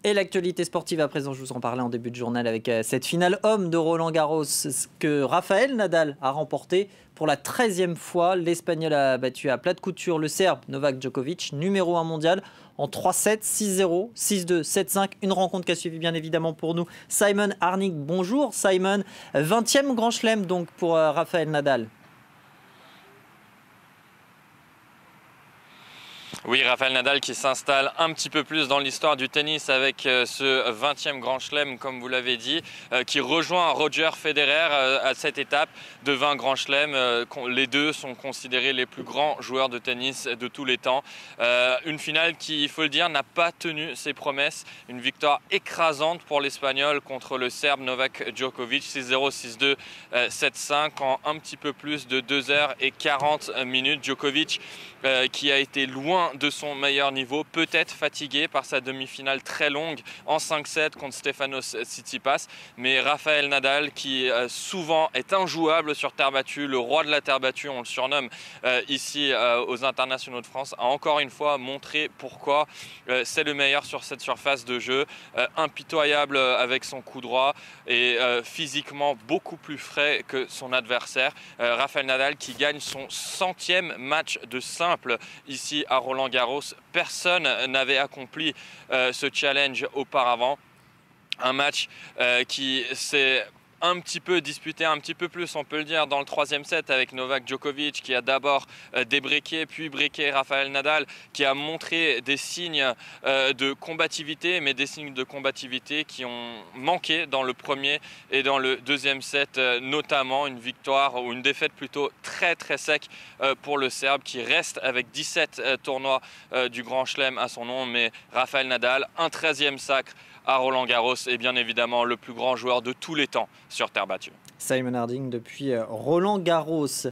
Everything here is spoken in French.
Et l'actualité sportive à présent, je vous en parlais en début de journal avec cette finale homme de Roland-Garros que Rafael Nadal a remporté pour la 13e fois. L'Espagnol a battu à plat de couture le Serbe Novak Djokovic, numéro 1 mondial, en 3-7, 6-0, 6-2, 7-5. Une rencontre qui a suivi bien évidemment pour nous Simon Harnik. Bonjour Simon, 20e Grand Chelem donc pour Rafael Nadal. Oui, Rafael Nadal qui s'installe un petit peu plus dans l'histoire du tennis avec ce 20e Grand Chelem, comme vous l'avez dit, qui rejoint Roger Federer à cette étape de 20 Grands Chelems. Les deux sont considérés les plus grands joueurs de tennis de tous les temps. Une finale qui, il faut le dire, n'a pas tenu ses promesses. Une victoire écrasante pour l'Espagnol contre le Serbe Novak Djokovic, 6-0, 6-2, 7-5 en un petit peu plus de 2h40. Djokovic qui a été loin de son meilleur niveau, peut-être fatigué par sa demi-finale très longue en 5-7 contre Stefanos Tsitsipas, mais Rafael Nadal qui souvent est injouable sur terre battue, le roi de la terre battue, on le surnomme ici aux internationaux de France, a encore une fois montré pourquoi c'est le meilleur sur cette surface de jeu, impitoyable avec son coup droit et physiquement beaucoup plus frais que son adversaire. Rafael Nadal qui gagne son 100e match de simple ici à Roland-Garros. Personne n'avait accompli ce challenge auparavant. Un match qui s'est un petit peu disputé, un petit peu plus on peut le dire, dans le 3e set avec Novak Djokovic qui a d'abord débreaké puis breaké Rafael Nadal, qui a montré des signes de combativité, mais des signes de combativité qui ont manqué dans le premier et dans le 2e set, notamment une victoire ou une défaite plutôt très sec pour le Serbe qui reste avec 17 tournois du Grand Chelem à son nom, mais Rafael Nadal, un 13e sacre à Roland-Garros et bien évidemment le plus grand joueur de tous les temps sur terre battue. Simon Harding depuis Roland-Garros.